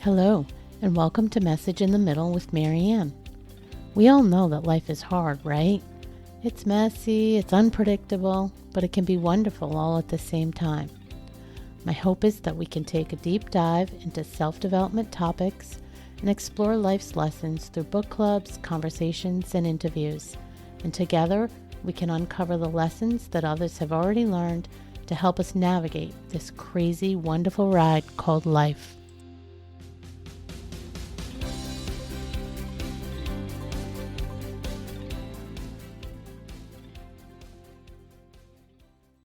Hello, and welcome to Message in the Middle with Marianne. We all know that life is hard, right? It's messy, it's unpredictable, but it can be wonderful all at the same time. My hope is that we can take a deep dive into self-development topics and explore life's lessons through book clubs, conversations, and interviews. And together, we can uncover the lessons that others have already learned to help us navigate this crazy, wonderful ride called life.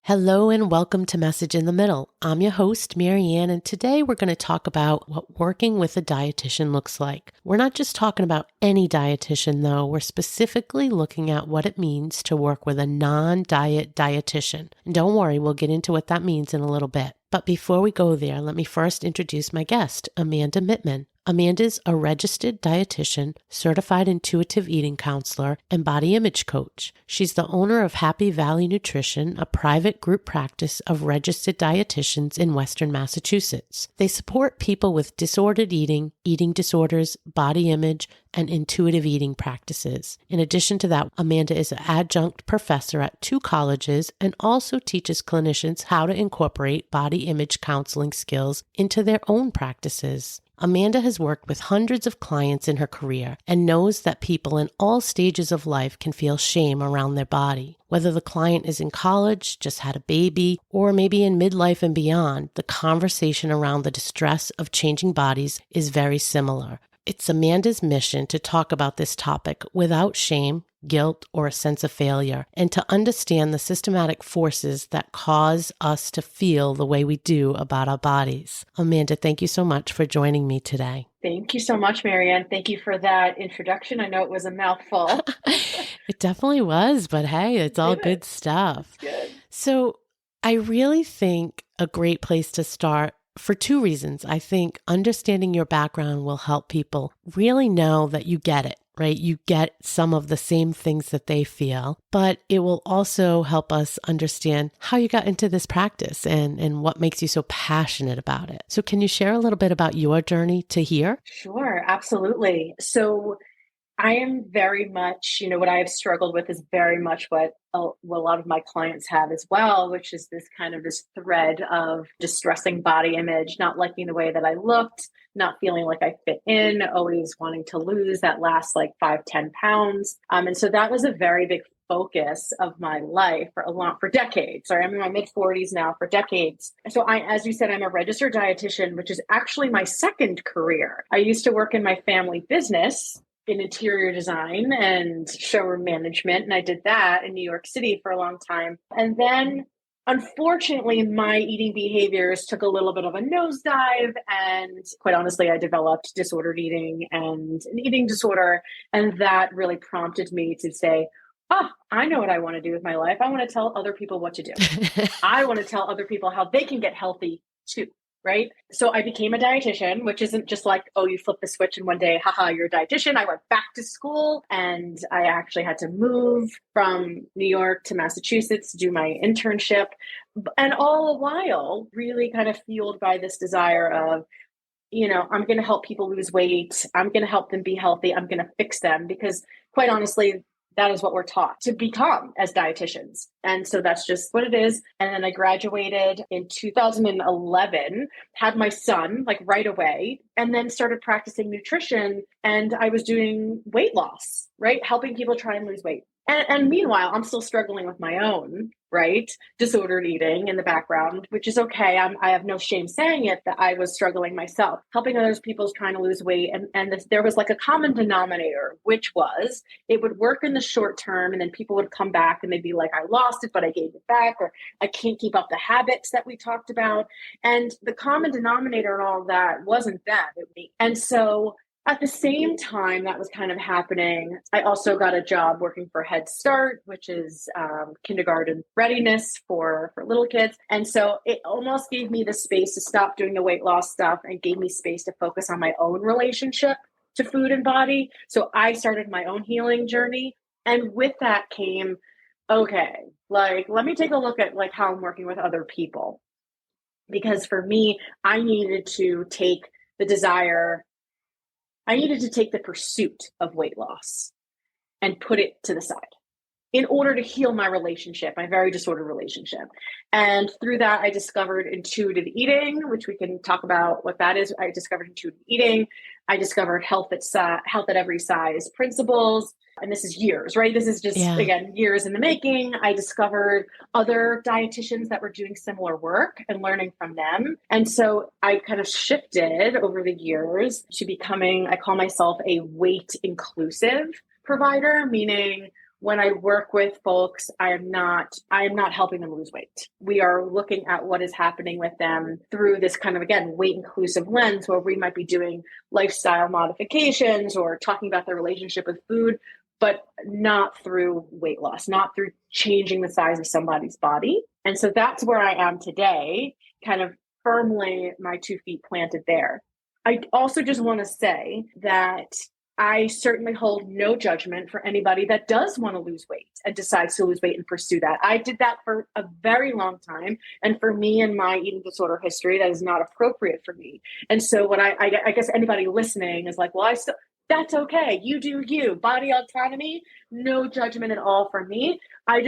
Hello and welcome to Message in the Middle. I'm your host, Marianne, and today we're going to talk about what working with a dietitian looks like. We're not just talking about any dietitian, though. We're specifically looking at what it means to work with a non-diet dietitian. And don't worry, we'll get into what that means in a little bit. But before we go there, let me first introduce my guest, Amanda Mittman. Amanda's a registered dietitian, certified intuitive eating counselor, and body image coach. She's the owner of Happy Valley Nutrition, a private group practice of registered dietitians in Western Massachusetts. They support people with disordered eating, eating disorders, body image, and intuitive eating practices. In addition to that, Amanda is an adjunct professor at 2 colleges and also teaches clinicians how to incorporate body image counseling skills into their own practices. Amanda has worked with hundreds of clients in her career and knows that people in all stages of life can feel shame around their body. Whether the client is in college, just had a baby, or maybe in midlife and beyond, the conversation around the distress of changing bodies is very similar. It's Amanda's mission to talk about this topic without shame, guilt, or a sense of failure, and to understand the systematic forces that cause us to feel the way we do about our bodies. Amanda, thank you so much for joining me today. Thank you so much, Marianne. Thank you for that introduction. I know it was a mouthful. It definitely was, but hey, it's all good stuff. Good. So I really think a great place to start for 2 reasons. I think understanding your background will help people really know that you get it, right? You get some of the same things that they feel, but it will also help us understand how you got into this practice and what makes you so passionate about it. So can you share a little bit about your journey to here? Sure, absolutely. So I am very much, what I have struggled with is very much what a lot of my clients have as well, which is this thread of distressing body image, not liking the way that I looked, not feeling like I fit in, always wanting to lose that last 5-10 pounds. And so that was a very big focus of my life for decades. Sorry, I'm in my mid-40s now, for decades. So as you said, I'm a registered dietitian, which is actually my second career. I used to work in my family business in interior design and showroom management. And I did that in New York City for a long time. And then unfortunately, my eating behaviors took a little bit of a nosedive. And quite honestly, I developed disordered eating and an eating disorder. And that really prompted me to say, I know what I want to do with my life. I want to tell other people what to do. I want to tell other people how they can get healthy too. Right? So I became a dietitian, which isn't just like, you flip the switch and one day, haha, you're a dietitian. I went back to school and I actually had to move from New York to Massachusetts to do my internship. And all the while, really kind of fueled by this desire of, I'm going to help people lose weight. I'm going to help them be healthy. I'm going to fix them because quite honestly, that is what we're taught to become as dietitians. And so that's just what it is. And then I graduated in 2011, had my son right away, and then started practicing nutrition. And I was doing weight loss, right? Helping people try and lose weight. And meanwhile, I'm still struggling with my own, right? Disordered eating in the background, which is okay. I have no shame saying it, that I was struggling myself, helping other people trying to lose weight. And there was a common denominator, which was it would work in the short term. And then people would come back and they'd be like, I lost it, but I gave it back, or I can't keep up the habits that we talked about. And the common denominator in all of that wasn't them, it was me. And so at the same time that was kind of happening, I also got a job working for Head Start, which is kindergarten readiness for little kids. And so it almost gave me the space to stop doing the weight loss stuff and gave me space to focus on my own relationship to food and body. So I started my own healing journey. And with that came, okay, let me take a look at how I'm working with other people. Because for me, I needed to take the desire, I needed to take the pursuit of weight loss and put it to the side in order to heal my relationship, my very disordered relationship. And through that, I discovered intuitive eating, which we can talk about what that is. I discovered intuitive eating. I discovered health at every size principles. And this is years, right? This is just, again, years in the making. I discovered other dietitians that were doing similar work and learning from them. And so I kind of shifted over the years to becoming, I call myself a weight inclusive provider, meaning when I work with folks, I am not helping them lose weight. We are looking at what is happening with them through this kind of, again, weight inclusive lens, where we might be doing lifestyle modifications or talking about their relationship with food, but not through weight loss, not through changing the size of somebody's body. And so that's where I am today, kind of firmly my 2 feet planted there. I also just want to say that I certainly hold no judgment for anybody that does want to lose weight and decides to lose weight and pursue that. I did that for a very long time. And for me and my eating disorder history, that is not appropriate for me. And so what I guess anybody listening is like, well, that's okay. You do you. Body autonomy, no judgment at all for me. I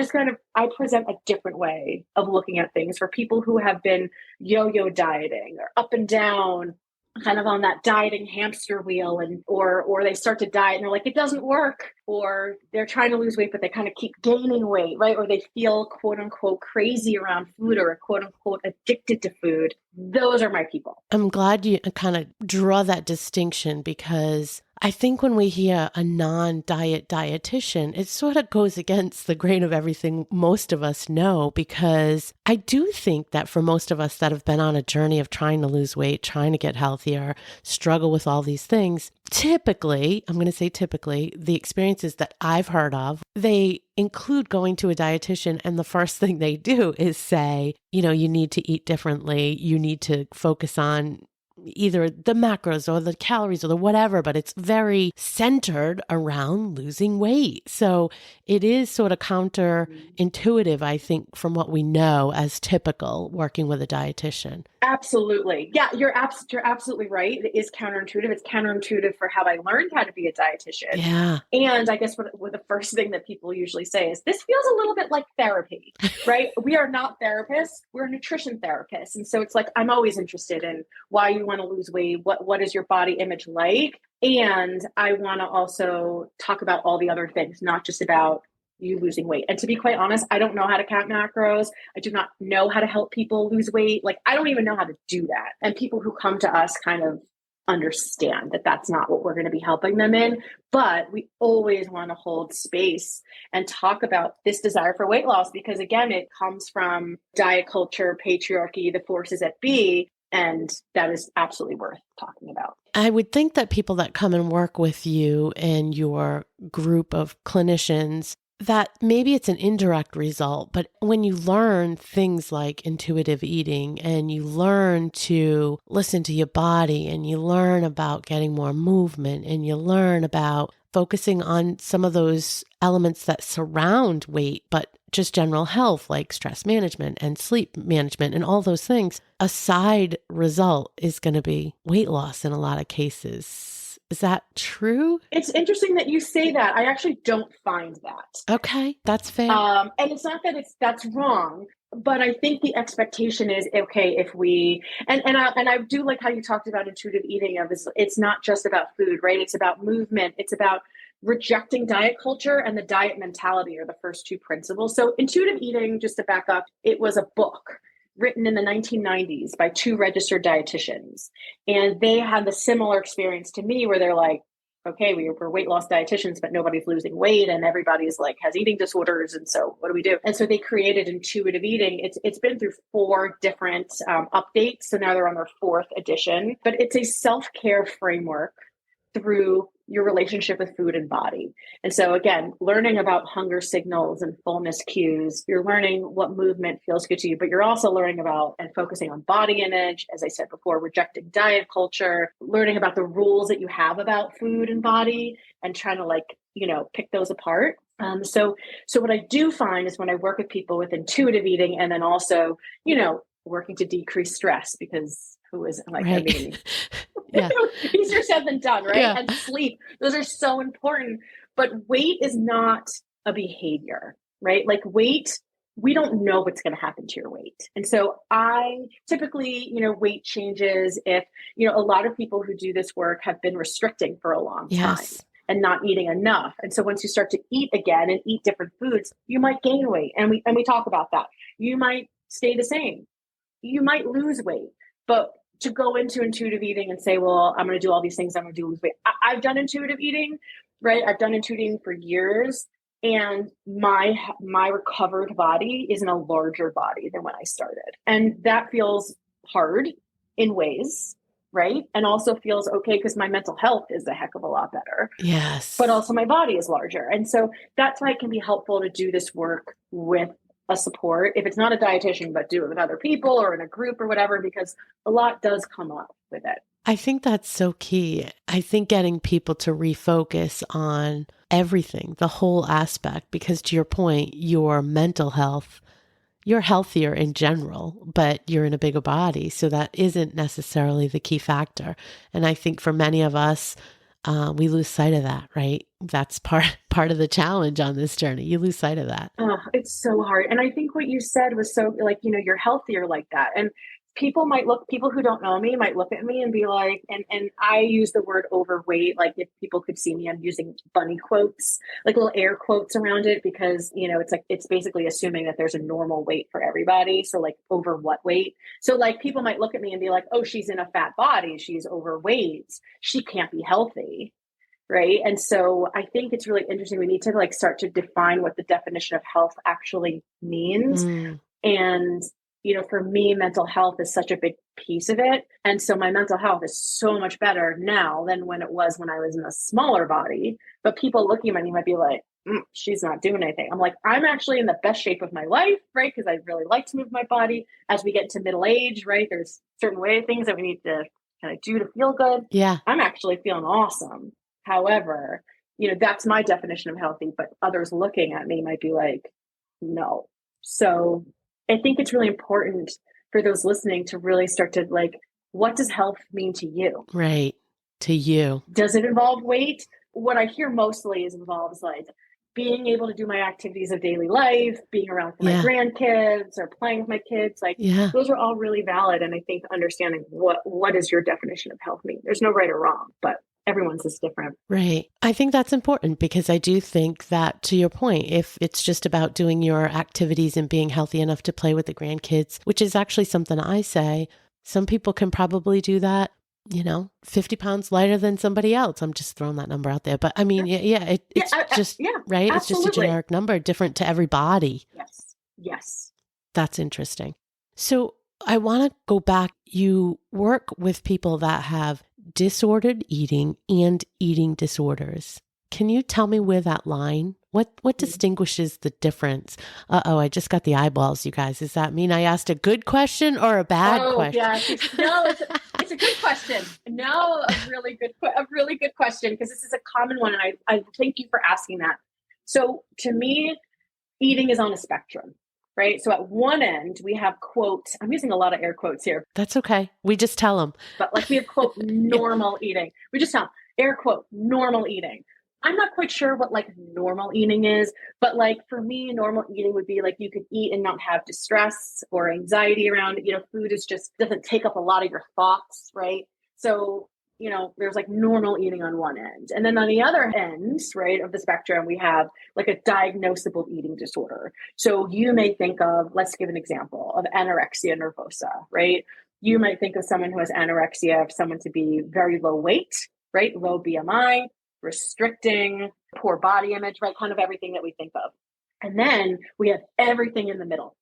present a different way of looking at things for people who have been yo-yo dieting or up and down, kind of on that dieting hamster wheel, and or they start to diet and they're like, it doesn't work, or they're trying to lose weight but they kind of keep gaining weight, right? Or they feel quote unquote crazy around food, or quote unquote addicted to food. Those are my people. I'm glad you kind of draw that distinction, because I think when we hear a non-diet dietitian, it sort of goes against the grain of everything most of us know, because I do think that for most of us that have been on a journey of trying to lose weight, trying to get healthier, struggle with all these things, typically, I'm going to say typically, the experiences that I've heard of, they include going to a dietitian, and the first thing they do is say, you need to eat differently. You need to focus on either the macros or the calories or the whatever, but it's very centered around losing weight. So it is sort of counterintuitive, I think, from what we know as typical working with a dietitian. Absolutely. Yeah, you're absolutely right. It is counterintuitive. It's counterintuitive for how I learned how to be a dietitian. Yeah. And I guess what the first thing that people usually say is, this feels a little bit like therapy, right? We are not therapists. We're nutrition therapists. And so it's like, I'm always interested in why you want to lose weight. What is your body image like? And I want to also talk about all the other things, not just about you losing weight. And to be quite honest, I don't know how to count macros. I do not know how to help people lose weight. Like, I don't even know how to do that. And people who come to us kind of understand that that's not what we're going to be helping them in. But we always want to hold space and talk about this desire for weight loss, because again, it comes from diet culture, patriarchy, the forces at B. And that is absolutely worth talking about. I would think that people that come and work with you and your group of clinicians, that maybe it's an indirect result, but when you learn things like intuitive eating and you learn to listen to your body and you learn about getting more movement and you learn about focusing on some of those elements that surround weight, but just general health like stress management and sleep management and all those things, a side result is going to be weight loss in a lot of cases. Is that true? It's interesting that you say that. I actually don't find that. Okay, that's fair. And it's not that that's wrong, but I think the expectation is, okay, if we, and I do like how you talked about intuitive eating. It's not just about food, right? It's about movement. It's about rejecting diet culture, and the diet mentality are the first two principles. So intuitive eating, just to back up, it was a book written in the 1990s by two registered dietitians. And they had the similar experience to me, where they're like, okay, we're weight loss dietitians, but nobody's losing weight and everybody's like has eating disorders. And so what do we do? And so they created intuitive eating. It's been through 4 different updates. So now they're on their 4th edition, but it's a self-care framework through your relationship with food and body. And so again, learning about hunger signals and fullness cues, you're learning what movement feels good to you, but you're also learning about and focusing on body image, as I said before, rejecting diet culture, learning about the rules that you have about food and body and trying to pick those apart. So what I do find is when I work with people with intuitive eating and then also, working to decrease stress, because who isn't like, right. Yeah. Easier said than done, right? Yeah. And sleep. Those are so important. But weight is not a behavior, right? Like weight, we don't know what's going to happen to your weight. And so I typically, weight changes if, a lot of people who do this work have been restricting for a long time Yes. and not eating enough. And so once you start to eat again and eat different foods, you might gain weight. And we talk about that. You might stay the same. You might lose weight. But to go into intuitive eating and say, well, I'm going to do all these things, I'm going to lose weight. I've done intuitive eating, right? I've done intuitive eating for years. And my recovered body is in a larger body than when I started. And that feels hard in ways, right? And also feels okay because my mental health is a heck of a lot better. Yes. But also my body is larger. And so that's why it can be helpful to do this work with a support. If it's not a dietitian, but do it with other people or in a group or whatever, because a lot does come up with it. I think that's so key. I think getting people to refocus on everything, the whole aspect, because to your point, your mental health, you're healthier in general, but you're in a bigger body. So that isn't necessarily the key factor. And I think for many of us, we lose sight of that, right? That's part of the challenge on this journey. You lose sight of that. Oh, it's so hard. And I think what you said was so like, you're healthier like that. And people who don't know me might look at me and be like, and I use the word overweight. Like if people could see me, I'm using bunny quotes, like little air quotes around it, because, it's basically assuming that there's a normal weight for everybody. So like over what weight? So like people might look at me and be like, oh, she's in a fat body. She's overweight. She can't be healthy. Right. And so I think it's really interesting. We need to like start to define what the definition of health actually means. And, for me, mental health is such a big piece of it. And so my mental health is so much better now than when it was when I was in a smaller body. But people looking at me might be like, she's not doing anything. I'm like, I'm actually in the best shape of my life, right? Because I really like to move my body. As we get to middle age, right, there's certain things that we need to kind of do to feel good. Yeah. I'm actually feeling awesome. However, that's my definition of healthy, but others looking at me might be like, no. So I think it's really important for those listening to really start to like, what does health mean to you? Right. To you. Does it involve weight? What I hear mostly involves like being able to do my activities of daily life, being around for my grandkids or playing with my kids. Like those are all really valid. And I think understanding what is your definition of health mean? There's no right or wrong, but everyone's is different. Right. I think that's important because I do think that, to your point, if it's just about doing your activities and being healthy enough to play with the grandkids, which is actually something I say, some people can probably do that, 50 pounds lighter than somebody else. I'm just throwing that number out there. But I mean, it's just, right? Absolutely. It's just a generic number, different to every body. Yes. That's interesting. So I want to go back. You work with people that have disordered eating and eating disorders. Can you tell me where that line, what distinguishes the difference? I just got the eyeballs, you guys. Does that mean I asked a good question or a bad question? Yeah. No, it's a good question. No, a really good question, because this is a common one. And I thank you for asking that. So to me, eating is on a spectrum. Right. So at one end, we have quotes. I'm using a lot of air quotes here. That's okay. We just tell them. But like we have quote normal eating. We just tell air quote normal eating. I'm not quite sure what like normal eating is, but like for me, normal eating would be like you could eat and not have distress or anxiety around it. Food doesn't take up a lot of your thoughts. Right. So there's like normal eating on one end. And then on the other end, right, of the spectrum, we have like a diagnosable eating disorder. So you may think of, let's give an example of anorexia nervosa, right? You might think of someone who has anorexia of someone to be very low weight, right? Low BMI, restricting, poor body image, right? Kind of everything that we think of. And then we have everything in the middle.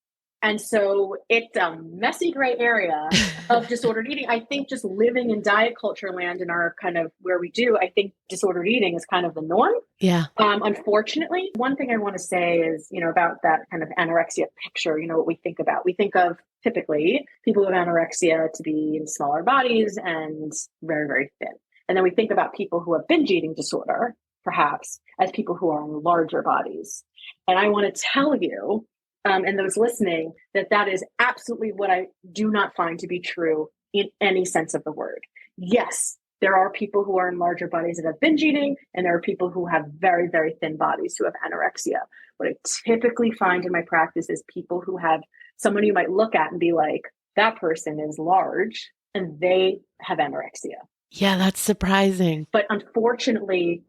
And so it's a messy gray area of disordered eating. I think just living in diet culture land in our kind of where we do, I think disordered eating is kind of the norm. Yeah. Unfortunately, one thing I want to say is, about that kind of anorexia picture, what we think about. We think of typically people with anorexia to be in smaller bodies and very, very thin. And then we think about people who have binge eating disorder, perhaps, as people who are in larger bodies. And I want to tell you, and those listening, that is absolutely what I do not find to be true in any sense of the word. Yes, There are people who are in larger bodies that have binge eating, and there are people who have very, very thin bodies who have anorexia. What I typically find in my practice is people who have someone you might look at and be like, that person is large and they have anorexia. Yeah, that's surprising. But unfortunately,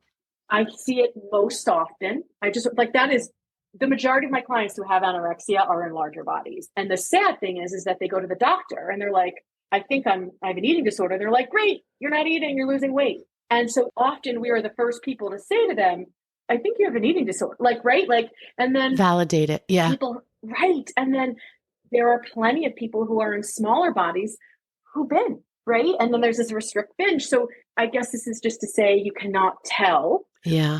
I see it most often. I just like that is the majority of my clients who have anorexia are in larger bodies. And the sad thing is that they go to the doctor and they're like, I think I have an eating disorder. They're like, great, you're not eating, you're losing weight. And so often we are the first people to say to them, I think you have an eating disorder. Like, right? Like, and then validate it. Yeah. People, right. And then there are plenty of people who are in smaller bodies who binge, right? And then there's this restrict binge. So I guess this is just to say you cannot tell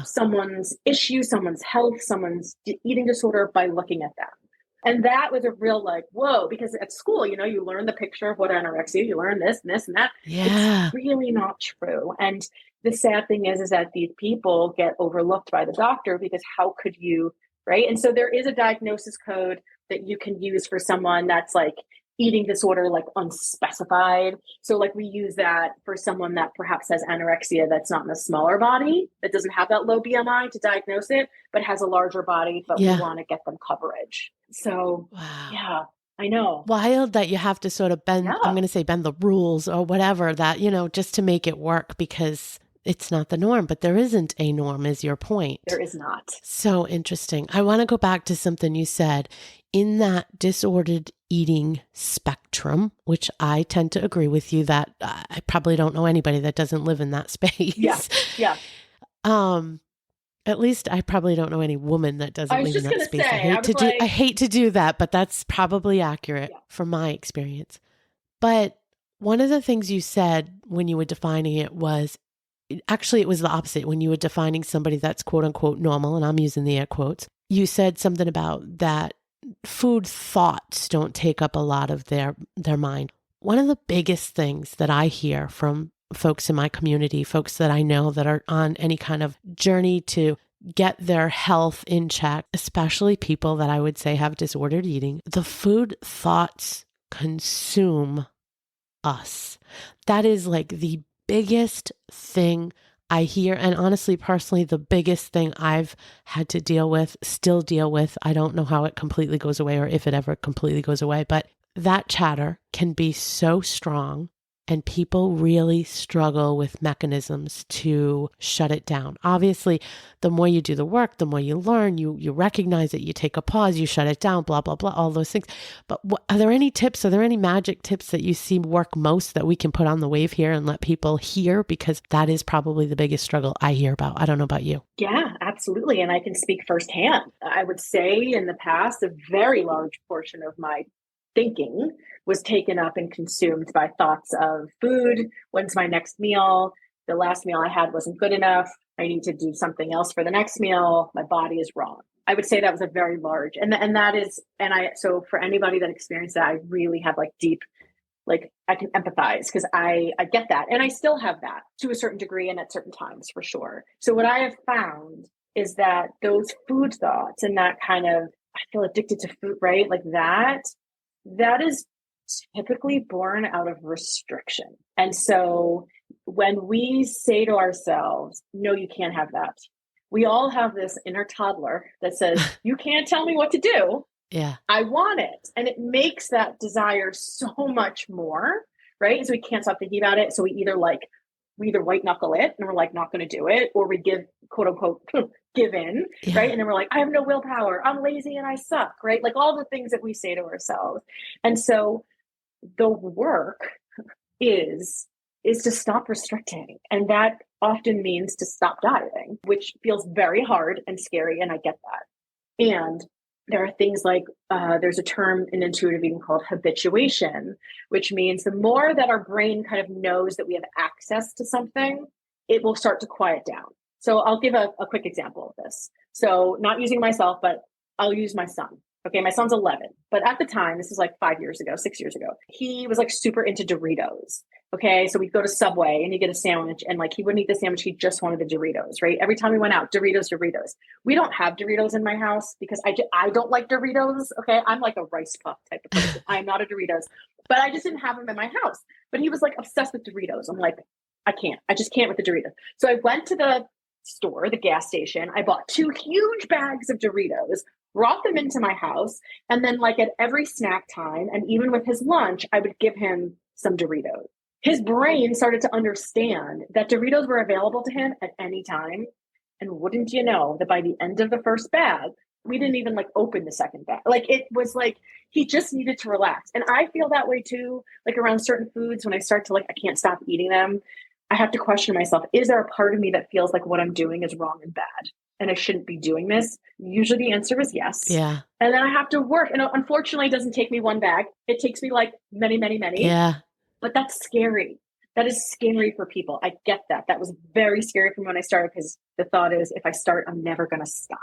someone's issue, someone's health, someone's eating disorder by looking at them. And that was a real like, whoa, because at school, you know, you learn the picture of what anorexia, you learn this and this and that. Yeah. It's really not true. And the sad thing is that these people get overlooked by the doctor because how could you, right? And so there is a diagnosis code that you can use for someone that's like eating disorder, like unspecified. So like we use that for someone that perhaps has anorexia that's not in a smaller body, that doesn't have that low BMI to diagnose it, but has a larger body, but we want to get them coverage. So yeah, I know. Wild that you have to sort of bend, I'm going to say bend the rules or whatever that, you know, just to make it work because it's not the norm, but there isn't a norm is your point. There is not. So interesting. I want to go back to something you said in that disordered eating spectrum, which I tend to agree with you that I probably don't know anybody that doesn't live in that space. Yeah. At least I probably don't know any woman that doesn't live in that space. Say, I hate to do that, but that's probably accurate from my experience. But one of the things you said when you were defining it was, actually it was the opposite. When you were defining somebody that's quote unquote normal, and I'm using the air quotes, you said something about that food thoughts don't take up a lot of their mind. One of the biggest things that I hear from folks in my community, folks that I know that are on any kind of journey to get their health in check, especially people that I would say have disordered eating, the food thoughts consume us. That is like the biggest thing I hear. And honestly, personally, the biggest thing I've had to deal with, still deal with. I don't know how it completely goes away or if it ever completely goes away, but that chatter can be so strong. And people really struggle with mechanisms to shut it down. Obviously, the more you do the work, the more you learn, you recognize it, you take a pause, you shut it down, blah, blah, blah, all those things. But are there any tips? Are there any magic tips that you see work most that we can put on the wave here and let people hear? Because that is probably the biggest struggle I hear about. I don't know about you. Yeah, absolutely. And I can speak firsthand. I would say in the past, a very large portion of my thinking was taken up and consumed by thoughts of food. When's my next meal? The last meal I had wasn't good enough. I need to do something else for the next meal. My body is wrong. I would say that was a very large, so for anybody that experienced that, I really have like deep, like I can empathize because I get that. And I still have that to a certain degree and at certain times for sure. So what I have found is that those food thoughts and that kind of, I feel addicted to food, right? Like that is typically born out of restriction. And so when we say to ourselves, no, you can't have that, we all have this inner toddler that says, you can't tell me what to do. Yeah, I want it. And it makes that desire so much more, right? And so we can't stop thinking about it. So we either white knuckle it and we're like, not going to do it, or we give, quote unquote, give in, right? And then we're like, I have no willpower. I'm lazy and I suck, right? Like all the things that we say to ourselves. And so the work is to stop restricting. And that often means to stop dieting, which feels very hard and scary. And I get that. And there are things like, there's a term in intuitive eating called habituation, which means the more that our brain kind of knows that we have access to something, it will start to quiet down. So I'll give a quick example of this. So not using myself, but I'll use my son. Okay, my son's 11, but at the time, this is like 5 years ago, 6 years ago, he was like super into Doritos. Okay, so we'd go to Subway and you get a sandwich and like he wouldn't eat the sandwich, he just wanted the Doritos, right? Every time we went out, Doritos. We don't have Doritos in my house because I don't like Doritos, okay? I'm like a rice puff type of person. I'm not a Doritos, but I just didn't have them in my house. But he was like obsessed with Doritos. I'm like, I just can't with the Doritos. So I went to the store, the gas station. I bought 2 huge bags of Doritos, brought them into my house. And then like at every snack time, and even with his lunch, I would give him some Doritos. His brain started to understand that Doritos were available to him at any time. And wouldn't you know that by the end of the first bag, we didn't even like open the second bag. Like it was like he just needed to relax. And I feel that way too, like around certain foods when I start to like, I can't stop eating them. I have to question myself, is there a part of me that feels like what I'm doing is wrong and bad and I shouldn't be doing this? Usually the answer is yes. Yeah. And then I have to work. And unfortunately, it doesn't take me one bag. It takes me like many, many, many. Yeah. But that's scary. That is scary for people. I get that. That was very scary from when I started because the thought is if I start, I'm never going to stop.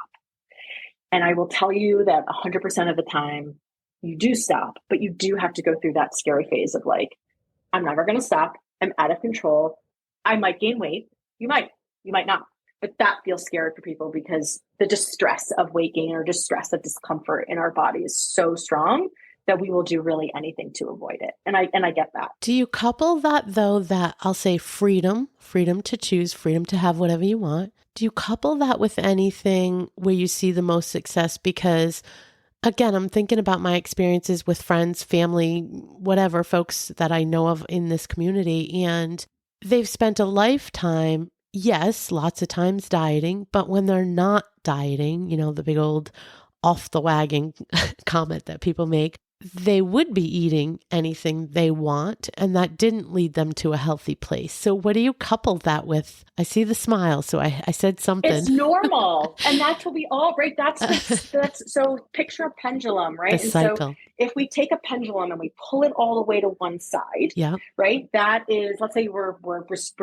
And I will tell you that 100% of the time you do stop, but you do have to go through that scary phase of like, I'm never going to stop. I'm out of control. I might gain weight. You might not. But that feels scary for people because the distress of weight gain or distress of discomfort in our body is so strong that we will do really anything to avoid it. And I get that. Do you couple that though, that I'll say freedom to choose, freedom to have whatever you want? Do you couple that with anything where you see the most success? Because again, I'm thinking about my experiences with friends, family, whatever, folks that I know of in this community, and they've spent a lifetime, yes, lots of times dieting, but when they're not dieting, the big old off the wagon comment that people make, they would be eating anything they want, and that didn't lead them to a healthy place. So what do you couple that with? I see the smile, so I said something. It's normal. And that's what we all, right? That's so picture a pendulum, right? A cycle. So if we take a pendulum and we pull it all the way to one side, yeah, right? That is, let's say we're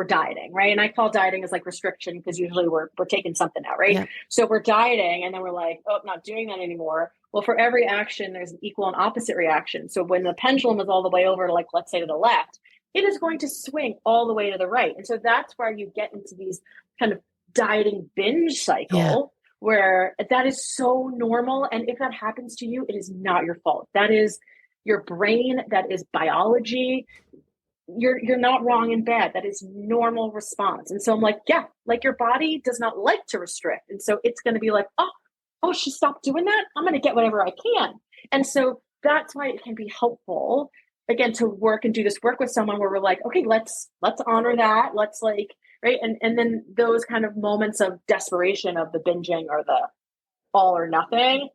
dieting, right? And I call dieting as like restriction because usually we're taking something out, right? Yeah. So we're dieting and then we're like, oh, I'm not doing that anymore. Well, for every action, there's an equal and opposite reaction. So when the pendulum is all the way over to like, let's say to the left, it is going to swing all the way to the right. And so that's where you get into these kind of dieting binge cycle where that is so normal. And if that happens to you, it is not your fault. That is your brain. That is biology. You're not wrong and bad. That is normal response. And so I'm like, yeah, like your body does not like to restrict. And so it's going to be like, oh, she stopped doing that. I'm going to get whatever I can. And so that's why it can be helpful, again, to work and do this work with someone where we're like, okay, let's honor that. Let's like, right. And then those kind of moments of desperation of the binging or the all or nothing,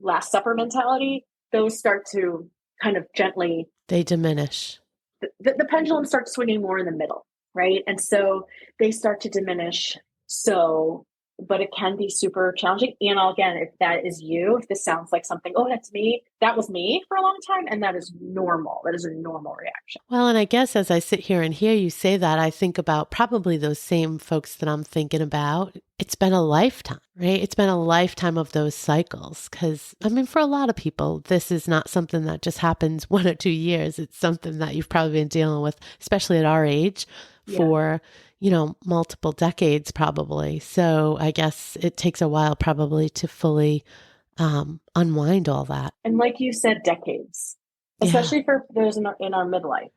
Last Supper mentality, those start to kind of gently, they diminish. The pendulum starts swinging more in the middle, right? And so they start to diminish. So, but it can be super challenging. And again, if that is you, if this sounds like something, oh, that's me, that was me for a long time. And that is normal. That is a normal reaction. Well, and I guess as I sit here and hear you say that, I think about probably those same folks that I'm thinking about. It's been a lifetime, right? It's been a lifetime of those cycles. Because, I mean, for a lot of people, this is not something that just happens 1 or 2 years. It's something that you've probably been dealing with, especially at our age, for multiple decades probably. So I guess it takes a while probably to fully unwind all that. And like you said, decades, especially for those in our midlife.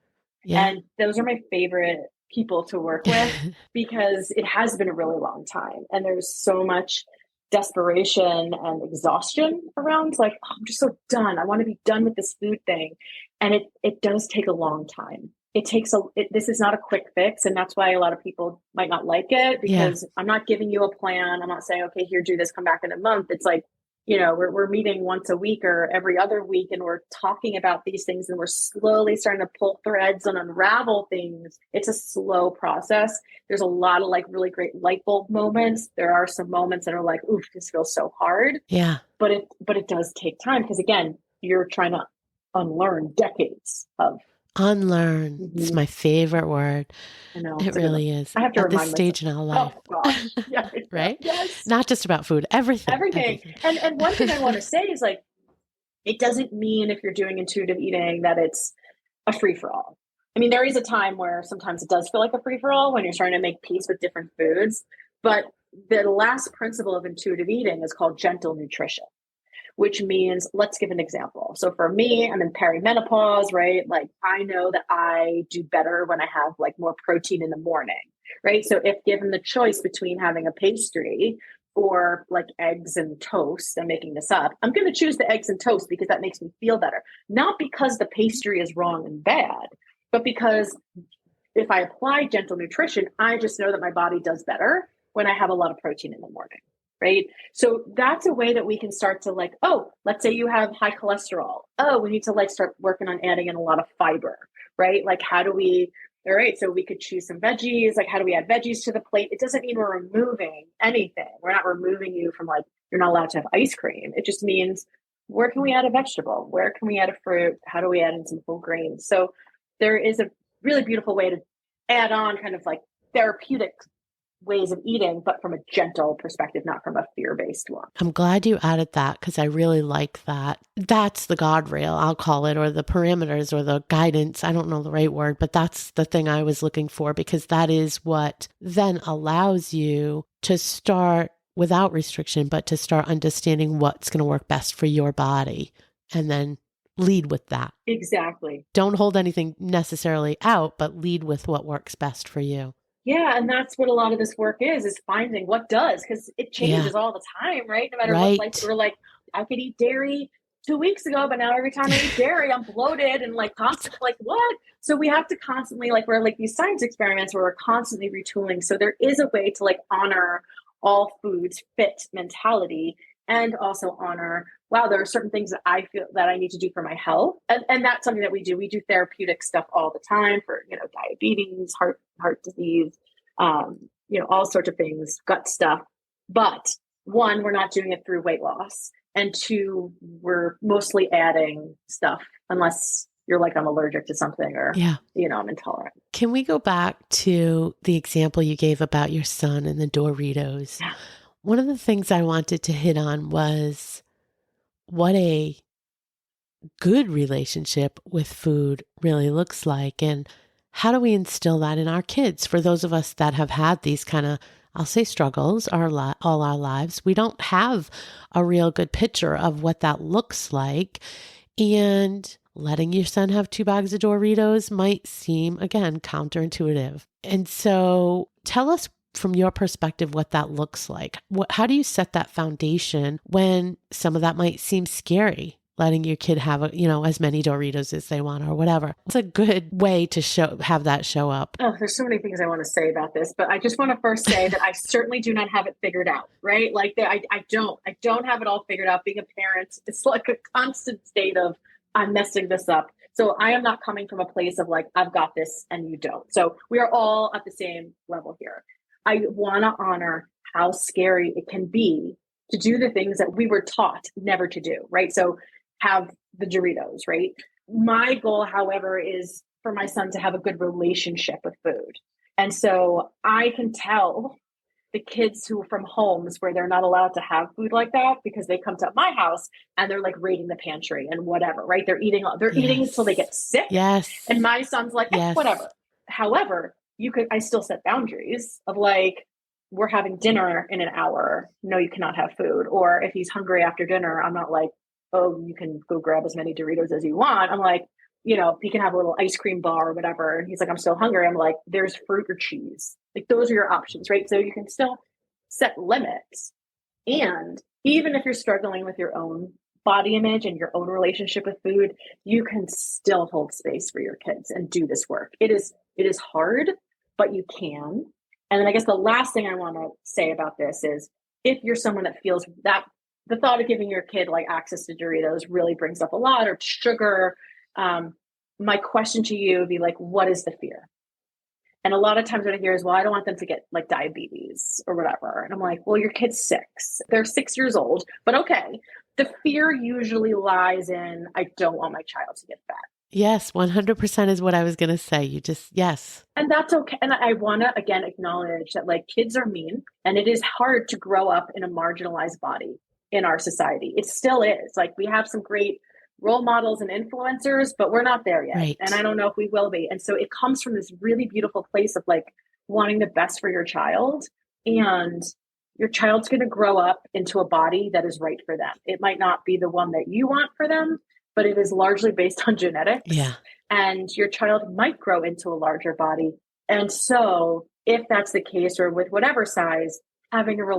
Yeah. And those are my favorite people to work with because it has been a really long time. And there's so much desperation and exhaustion around like, oh, I'm just so done. I want to be done with this food thing. And it does take a long time. This is not a quick fix. And that's why a lot of people might not like it because I'm not giving you a plan. I'm not saying, okay, here, do this, come back in a month. It's like, we're meeting once a week or every other week and we're talking about these things and we're slowly starting to pull threads and unravel things. It's a slow process. There's a lot of like really great light bulb moments. There are some moments that are like, oof, this feels so hard. Yeah. But it does take time because again, you're trying to unlearn decades of unlearn. Mm-hmm. It's my favorite word. I know. It really is. I have to at this stage in our life. Oh, gosh. Yeah, right? Yes. Not just about food, everything. And one thing I want to say is like, it doesn't mean if you're doing intuitive eating that it's a free-for-all. I mean, there is a time where sometimes it does feel like a free-for-all when you're starting to make peace with different foods. But the last principle of intuitive eating is called gentle nutrition, which means, let's give an example. So for me, I'm in perimenopause, right? Like I know that I do better when I have like more protein in the morning, right? So if given the choice between having a pastry or like eggs and toast, I'm making this up, I'm going to choose the eggs and toast because that makes me feel better. Not because the pastry is wrong and bad, but because if I apply gentle nutrition, I just know that my body does better when I have a lot of protein in the morning, right? So that's a way that we can start to like, oh, let's say you have high cholesterol. Oh, we need to like start working on adding in a lot of fiber, right? Like how do we, all right, so we could choose some veggies, like how do we add veggies to the plate? It doesn't mean we're removing anything. We're not removing you from like, you're not allowed to have ice cream. It just means where can we add a vegetable? Where can we add a fruit? How do we add in some whole grains? So there is a really beautiful way to add on kind of like therapeutic ways of eating, but from a gentle perspective, not from a fear-based one. I'm glad you added that because I really like that. That's the guardrail, I'll call it, or the parameters or the guidance. I don't know the right word, but that's the thing I was looking for because that is what then allows you to start without restriction, but to start understanding what's going to work best for your body and then lead with that. Exactly. Don't hold anything necessarily out, but lead with what works best for you. Yeah. And that's what a lot of this work is finding what does, because it changes all the time, right? No matter what, like we're like, I could eat dairy 2 weeks ago, but now every time I eat dairy, I'm bloated and like constantly like what? So we have to constantly like, we're like these science experiments where we're constantly retooling. So there is a way to like honor all foods fit mentality and also honor, wow, there are certain things that I feel that I need to do for my health. And that's something that we do. We do therapeutic stuff all the time for, diabetes, heart disease, all sorts of things, gut stuff. But one, we're not doing it through weight loss. And two, we're mostly adding stuff unless you're like, I'm allergic to something or, I'm intolerant. Can we go back to the example you gave about your son and the Doritos? Yeah. One of the things I wanted to hit on was what a good relationship with food really looks like. And how do we instill that in our kids? For those of us that have had these kind of, I'll say struggles all our lives, we don't have a real good picture of what that looks like. And letting your son have 2 bags of Doritos might seem, again, counterintuitive. And so tell us from your perspective what that looks like. How do you set that foundation when some of that might seem scary? Letting your kid have as many Doritos as they want or whatever. It's a good way to have that show up. Oh, there's so many things I want to say about this, but I just want to first say that I certainly do not have it figured out, right? Like I don't have it all figured out. Being a parent, it's like a constant state of I'm messing this up. So I am not coming from a place of like, I've got this and you don't. So we are all at the same level here. I want to honor how scary it can be to do the things that we were taught never to do, right? So have the Doritos, right? My goal, however, is for my son to have a good relationship with food. And so I can tell the kids who are from homes where they're not allowed to have food like that because they come to my house and they're like raiding the pantry and whatever, right? They're eating until they get sick. Yes. And my son's like, whatever. However, I still set boundaries of like, we're having dinner in an hour. No, you cannot have food. Or if he's hungry after dinner, I'm not like, oh, you can go grab as many Doritos as you want. I'm like, he can have a little ice cream bar or whatever. And he's like, I'm still hungry. I'm like, there's fruit or cheese. Like those are your options, right? So you can still set limits. And even if you're struggling with your own body image and your own relationship with food, you can still hold space for your kids and do this work. It is hard, but you can. And then I guess the last thing I want to say about this is if you're someone that feels that the thought of giving your kid like access to Doritos really brings up a lot, or sugar. My question to you would be like, what is the fear? And a lot of times what I hear is, well, I don't want them to get like diabetes or whatever. And I'm like, well, your kid's 6. They're 6 years old, but okay. The fear usually lies in, I don't want my child to get fat. Yes, 100% is what I was going to say. Yes. And that's okay. And I want to, again, acknowledge that like kids are mean and it is hard to grow up in a marginalized body in our society. It still is. Like we have some great role models and influencers, but we're not there yet. Right. And I don't know if we will be. And so it comes from this really beautiful place of like wanting the best for your child. And your child's going to grow up into a body that is right for them. It might not be the one that you want for them, but it is largely based on genetics. Yeah. And your child might grow into a larger body. And so if that's the case, or with whatever size, having a good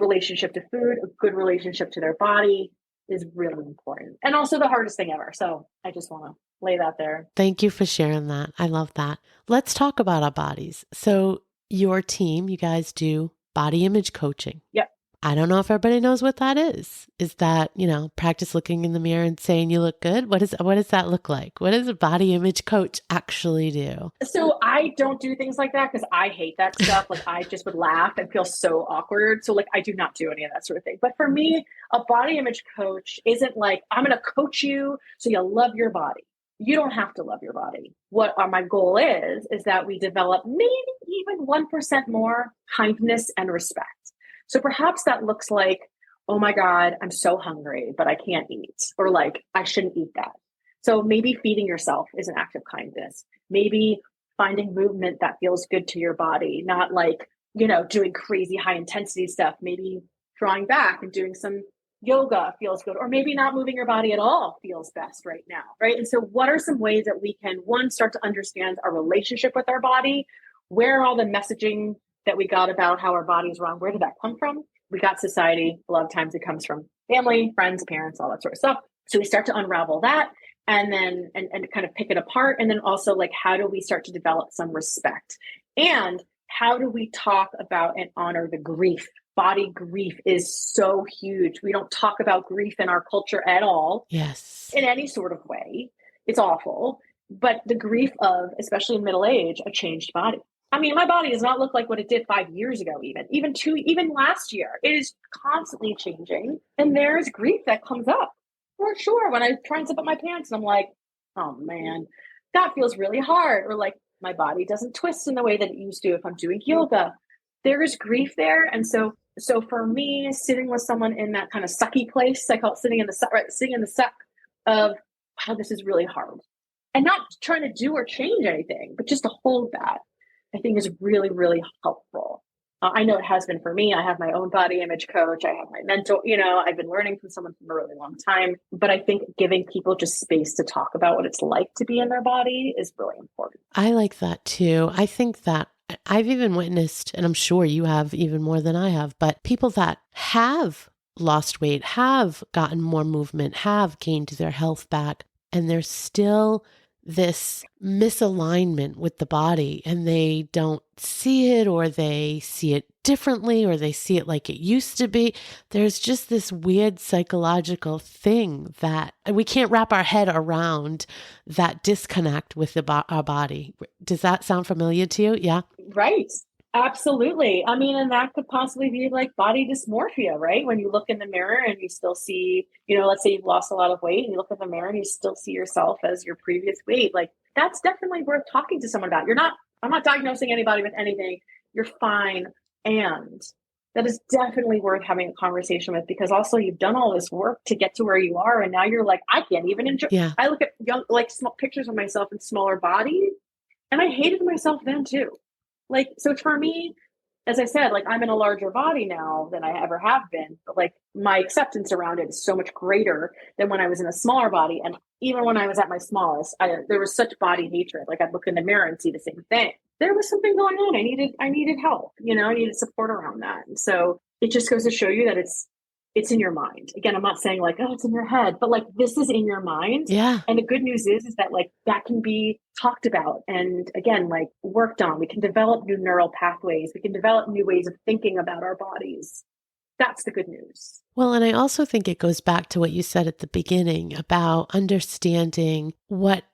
relationship to food, a good relationship to their body is really important. And also the hardest thing ever. So I just want to lay that there. Thank you for sharing that. I love that. Let's talk about our bodies. So your team, you guys do body image coaching. Yep. I don't know if everybody knows what that is. Is that, practice looking in the mirror and saying you look good? What does that look like? What does a body image coach actually do? So I don't do things like that because I hate that stuff. Like I just would laugh and feel so awkward. So like I do not do any of that sort of thing. But for me, a body image coach isn't like, I'm going to coach you so you love your body. You don't have to love your body. What my goal is that we develop maybe even 1% more kindness and respect. So perhaps that looks like, oh my God, I'm so hungry, but I can't eat. Or like, I shouldn't eat that. So maybe feeding yourself is an act of kindness. Maybe finding movement that feels good to your body, not like, doing crazy high intensity stuff. Maybe drawing back and doing some yoga feels good, or maybe not moving your body at all feels best right now, right? And so what are some ways that we can, one, start to understand our relationship with our body? Where all the messaging that we got about how our body is wrong, where did that come from? We got society. A lot of times it comes from family, friends, parents, all that sort of stuff. So we start to unravel that and then and kind of pick it apart. And then also like, how do we start to develop some respect? And how do we talk about and honor the grief? Body grief is so huge. We don't talk about grief in our culture at all. Yes. In any sort of way. It's awful. But the grief of, especially in middle age, a changed body. I mean, my body does not look like what it did 5 years ago, even last year. It is constantly changing. And there's grief that comes up for sure. When I try and zip up my pants and I'm like, oh man, that feels really hard. Or like my body doesn't twist in the way that it used to if I'm doing yoga. There is grief there. And so for me, sitting with someone in that kind of sucky place, I call it sitting in the suck of, wow, this is really hard. And not trying to do or change anything, but just to hold that, I think is really, really helpful. I know it has been for me. I have my own body image coach. I have my mentor, I've been learning from someone for a really long time, but I think giving people just space to talk about what it's like to be in their body is really important. I like that too. I think that I've even witnessed, and I'm sure you have even more than I have, but people that have lost weight, have gotten more movement, have gained their health back, and there's still this misalignment with the body and they don't see it, or they see it differently, or they see it like it used to be. There's just this weird psychological thing that we can't wrap our head around, that disconnect with our body. Does that sound familiar to you? Yeah. Right. Absolutely. I mean, and that could possibly be like body dysmorphia, right? When you look in the mirror and you still see, let's say you've lost a lot of weight and you look in the mirror and you still see yourself as your previous weight. Like that's definitely worth talking to someone about. I'm not diagnosing anybody with anything. You're fine. And that is definitely worth having a conversation with, because also you've done all this work to get to where you are. And now you're like, I can't even enjoy. Yeah. I look at small pictures of myself in smaller bodies and I hated myself then too. Like, so for me, as I said, like I'm in a larger body now than I ever have been, but like my acceptance around it is so much greater than when I was in a smaller body. And even when I was at my smallest, there was such body hatred. Like I'd look in the mirror and see the same thing. There was something going on. I needed help, I needed support around that. And so it just goes to show you that it's in your mind. Again, I'm not saying like, oh, it's in your head, but like this is in your mind. Yeah. And the good news is that like that can be talked about and again, like worked on. We can develop new neural pathways. We can develop new ways of thinking about our bodies. That's the good news. Well, and I also think it goes back to what you said at the beginning about understanding what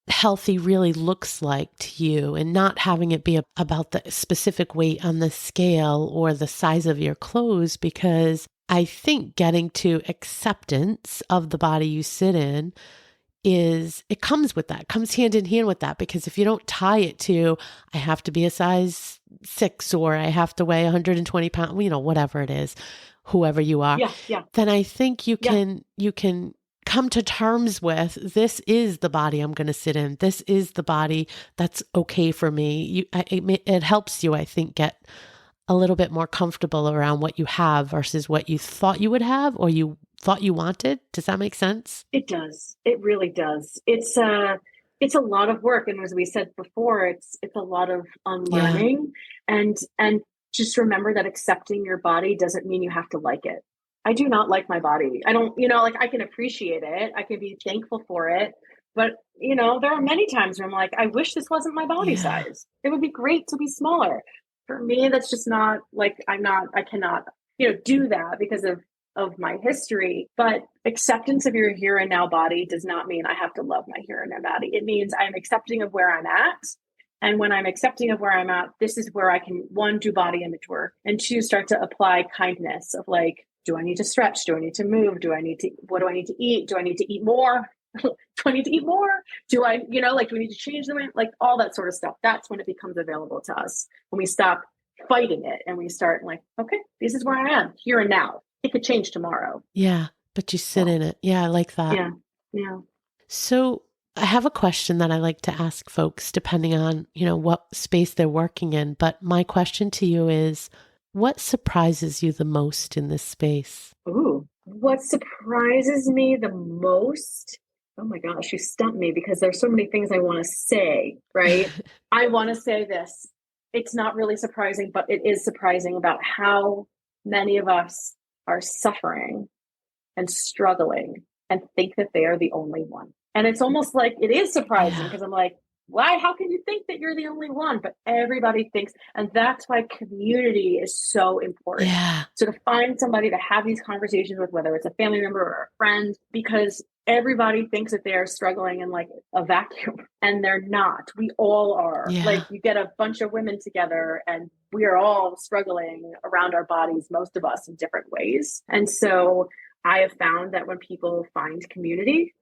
healthy really looks like to you and not having it be about the specific weight on the scale or the size of your clothes, because I think getting to acceptance of the body you sit in it comes with that, comes hand in hand with that. Because if you don't tie it to, I have to be a size 6 or I have to weigh 120 pounds, whatever it is, whoever you are, then I think you can come to terms with, this is the body I'm going to sit in. This is the body that's okay for me. It helps you, I think, get a little bit more comfortable around what you have versus what you thought you would have or you thought you wanted. Does that make sense? It does. It really does. It's a lot of work. And as we said before, it's a lot of unlearning and just remember that accepting your body doesn't mean you have to like it. I do not like my body. I don't, like I can appreciate it. I can be thankful for it. But, there are many times where I'm like, I wish this wasn't my body size. It would be great to be smaller. For me, that's just not like, I cannot, do that because of my history. But acceptance of your here and now body does not mean I have to love my here and now body. It means I'm accepting of where I'm at. And when I'm accepting of where I'm at, this is where I can, one, do body image work, and two, start to apply kindness of like, do I need to stretch? Do I need to move? what do I need to eat? Do I need to eat more? Do I need to eat more? Do I, do we need to change the way, like all that sort of stuff? That's when it becomes available to us. When we stop fighting it and we start like, okay, this is where I am here and now. It could change tomorrow. Yeah. But you sit in it. Yeah. I like that. Yeah. Yeah. So I have a question that I like to ask folks depending on, what space they're working in. But my question to you is, what surprises you the most in this space? Ooh, what surprises me the most? Oh my gosh, you stumped me because there's so many things I want to say, right? I want to say this. It's not really surprising, but it is surprising about how many of us are suffering and struggling and think that they are the only one. And it's almost like it is surprising because I'm like, why? How can you think that you're the only one? But everybody thinks, and that's why community is so important. Yeah. So to find somebody to have these conversations with, whether it's a family member or a friend, because everybody thinks that they're struggling in like a vacuum, and they're not. We all are. Yeah. Like you get a bunch of women together and we are all struggling around our bodies, most of us in different ways. And so I have found that when people find community,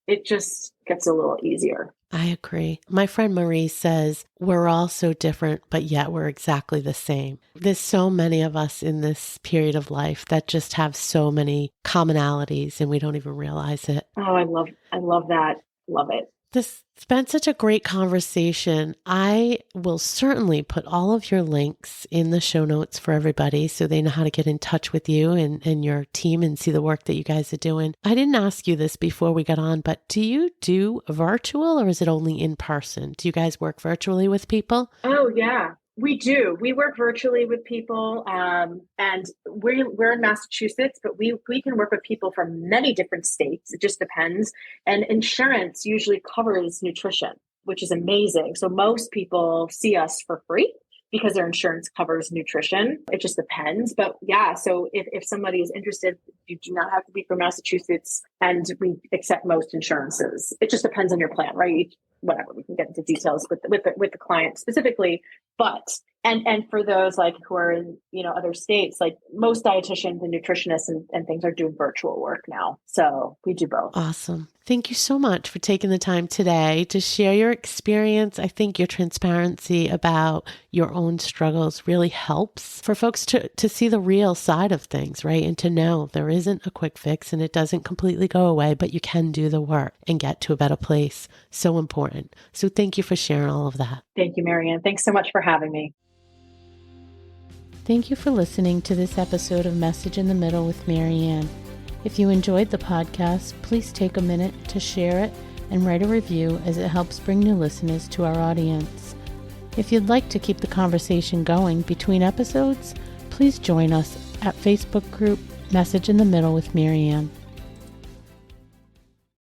it just gets a little easier. I agree. My friend Marie says, we're all so different, but yet we're exactly the same. There's so many of us in this period of life that just have so many commonalities and we don't even realize it. Oh, I love that. Love it. This has been such a great conversation. I will certainly put all of your links in the show notes for everybody so they know how to get in touch with you and your team and see the work that you guys are doing. I didn't ask you this before we got on, but do you do virtual or is it only in person? Do you guys work virtually with people? Oh, yeah. We do. We work virtually with people, and we're in Massachusetts, but we can work with people from many different states. It just depends. And insurance usually covers nutrition, which is amazing. So most people see us for free because their insurance covers nutrition. It just depends. But yeah, so if somebody is interested, you do not have to be from Massachusetts, and we accept most insurances. It just depends on your plan, right? Whatever, we can get into details with the client specifically, but and for those like who are in other states, like most dietitians and nutritionists and things are doing virtual work now, so we do both. Awesome. Thank you so much for taking the time today to share your experience. I think your transparency about your own struggles really helps for folks to see the real side of things, right? And to know there isn't a quick fix and it doesn't completely go away, but you can do the work and get to a better place. So important. So thank you for sharing all of that. Thank you, Marianne. Thanks so much for having me. Thank you for listening to this episode of Message in the Middle with Marianne. If you enjoyed the podcast, please take a minute to share it and write a review as it helps bring new listeners to our audience. If you'd like to keep the conversation going between episodes, please join us at Facebook group Message in the Middle with Marianne.